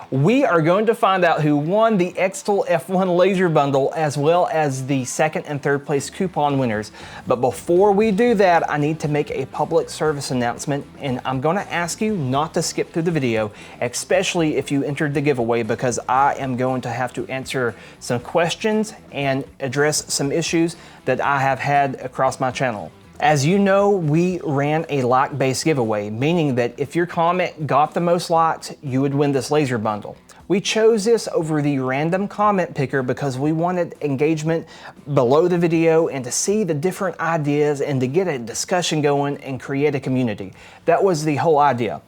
We are going to find out who won the xTool F1 laser bundle as well as the second and third place coupon winners. But before we do that, I need to make a public service announcement, and I'm going to ask you not to skip through the video, especially if you entered the giveaway, because I am going to have to answer some questions and address some issues that I have had across my channel. As you know, we ran a like-based giveaway, meaning that if your comment got the most likes, you would win this laser bundle. We chose this over the random comment picker because we wanted engagement below the video and to see the different ideas and to get a discussion going and create a community. That was the whole idea.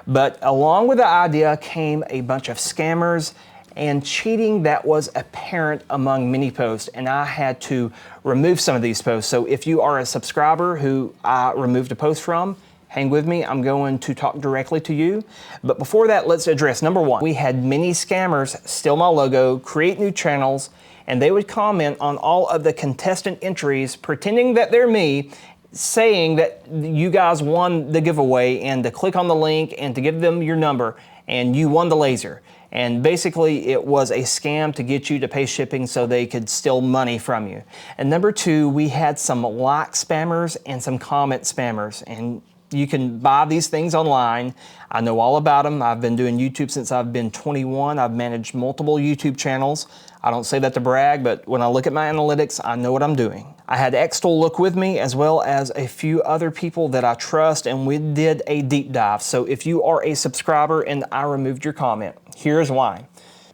But along with the idea came a bunch of scammers and cheating that was apparent among many posts, and I had to remove some of these posts. So if you are a subscriber who I removed a post from, hang with me, I'm going to talk directly to you. But before that, let's address number one. We had many scammers steal my logo, create new channels, and they would comment on all of the contestant entries pretending that they're me, saying that you guys won the giveaway and to click on the link and to give them your number and you won the laser. And basically it was a scam to get you to pay shipping so they could steal money from you. And number two, we had some like spammers and some comment spammers, and you can buy these things online. I know all about them. I've been doing YouTube since I've been 21. I've managed multiple YouTube channels. I don't say that to brag, but when I look at my analytics, I know what I'm doing. I had xTool look with me as well as a few other people that I trust, and we did a deep dive. So if you are a subscriber and I removed your comment, here's why.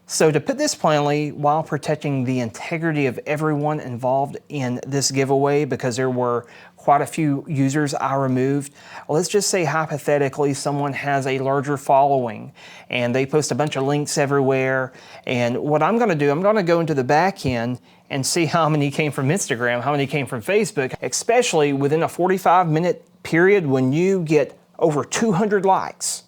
So to put this plainly, while protecting the integrity of everyone involved in this giveaway, because there were quite a few users I removed, let's just say hypothetically someone has a larger following and they post a bunch of links everywhere. And what I'm gonna do, I'm gonna go into the back end and see how many came from Instagram, how many came from Facebook, especially within a 45-minute period when you get over 200 likes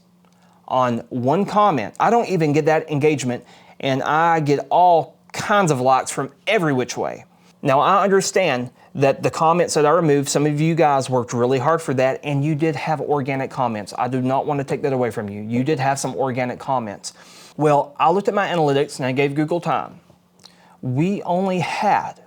on one comment. I don't even get that engagement, and I get all kinds of likes from every which way. Now, I understand that the comments that I removed, some of you guys worked really hard for that, and you did have organic comments. I do not want to take that away from you. You did have some organic comments. Well, I looked at my analytics and I gave Google time. We only had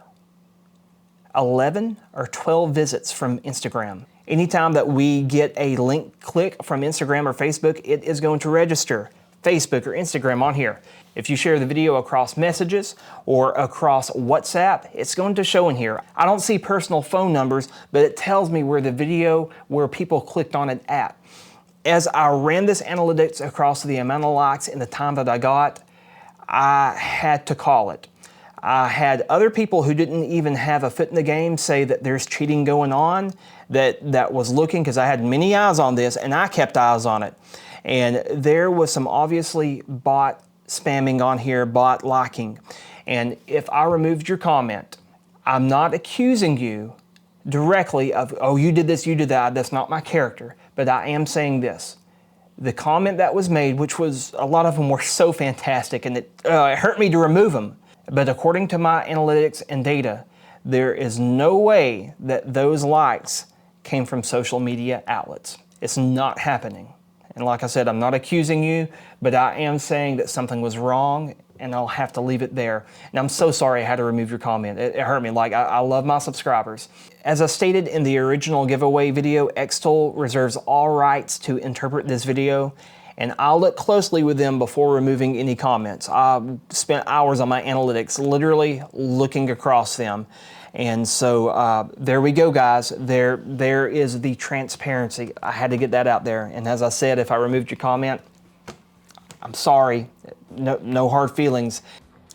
11 or 12 visits from Instagram. Anytime that we get a link click from Instagram or Facebook, it is going to register Facebook or Instagram on here. If you share the video across messages or across WhatsApp, it's going to show in here. I don't see personal phone numbers, but it tells me where the video, where people clicked on it at. As I ran this analytics across the amount of likes and the time that I got, I had to call it. I had other people who didn't even have a foot in the game say that there's cheating going on, that was looking, because I had many eyes on this and I kept eyes on it. And there was some obviously bot spamming on here, bot liking. And if I removed your comment, I'm not accusing you directly of, oh, you did this, you did that. That's not my character. But I am saying this. The comment that was made, which was, a lot of them were so fantastic, and it hurt me to remove them. But according to my analytics and data, there is no way that those likes came from social media outlets. It's not happening. And like I said, I'm not accusing you, but I am saying that something was wrong, and I'll have to leave it there. And I'm so sorry I had to remove your comment. It hurt me. Like, I love my subscribers. As I stated in the original giveaway video, xTool reserves all rights to interpret this video, and I'll look closely with them before removing any comments. I spent hours on my analytics, literally looking across them. And so there we go, guys. There is the transparency. I had to get that out there. And as I said, if I removed your comment, I'm sorry. No hard feelings.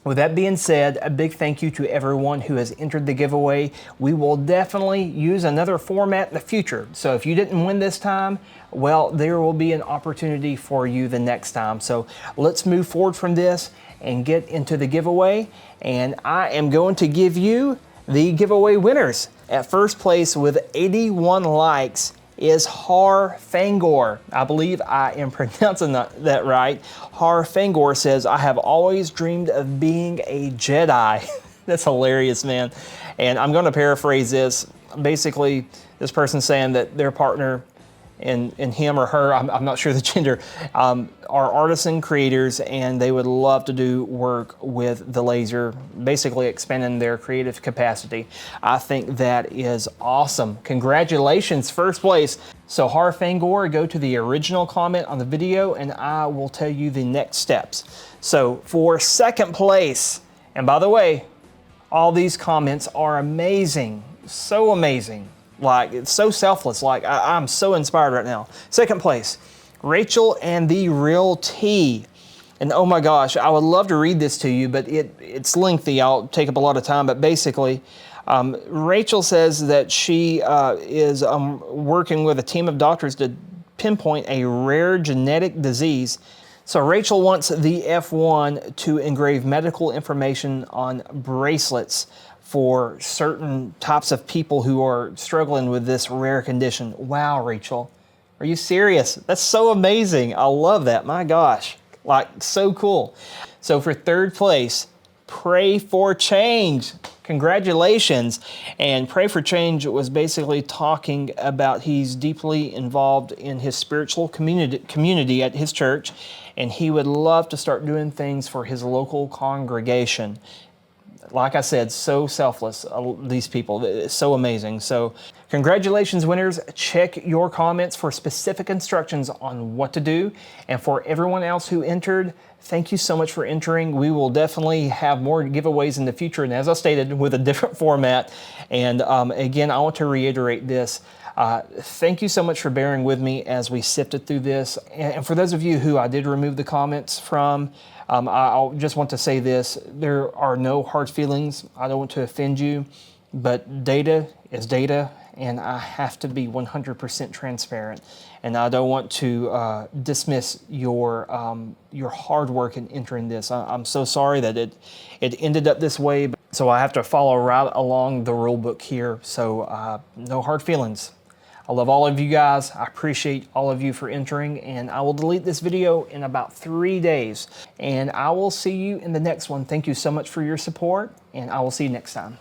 With that being said, a big thank you to everyone who has entered the giveaway. We will definitely use another format in the future. So if you didn't win this time, well, there will be an opportunity for you the next time. So let's move forward from this and get into the giveaway. And I am going to give you the giveaway winners. At first place with 81 likes is Har Fangor. I believe I am pronouncing that right. Har Fangor says, I have always dreamed of being a Jedi. That's hilarious, man. And I'm going to paraphrase this. Basically, this person's saying that their partner and him or her, I'm not sure the gender, are artisan creators, and they would love to do work with the laser, basically expanding their creative capacity. I think that is awesome. Congratulations, first place. So Harfangor, go to the original comment on the video and I will tell you the next steps. So for second place, and by the way, all these comments are amazing, so amazing. Like, it's so selfless. Like, I'm so inspired right now. Second place, Rachel and the Real T. And oh my gosh, I would love to read this to you, but it's lengthy. I'll take up a lot of time. But basically, Rachel says that she is working with a team of doctors to pinpoint a rare genetic disease. So Rachel wants the F1 to engrave medical information on bracelets for certain types of people who are struggling with this rare condition. Wow, Rachel, are you serious? That's so amazing. I love that, my gosh, like so cool. So for third place, Pray for Change. Congratulations. And Pray for Change was basically talking about he's deeply involved in his spiritual community at his church, and he would love to start doing things for his local congregation. Like I said, so selfless, these people. It's so amazing. So congratulations, winners. Check your comments for specific instructions on what to do. And for everyone else who entered, thank you so much for entering. We will definitely have more giveaways in the future, and as I stated, with a different format. And again, I want to reiterate this. Thank you so much for bearing with me as we sifted through this. And for those of you who I did remove the comments from, I just want to say this. There are no hard feelings. I don't want to offend you, but data is data, and I have to be 100% transparent. And I don't want to dismiss your hard work in entering this. I'm so sorry that it ended up this way, so I have to follow right along the rule book here. So no hard feelings. I love all of you guys. I appreciate all of you for entering, and I will delete this video in about 3 days. And I will see you in the next one. Thank you so much for your support, and I will see you next time.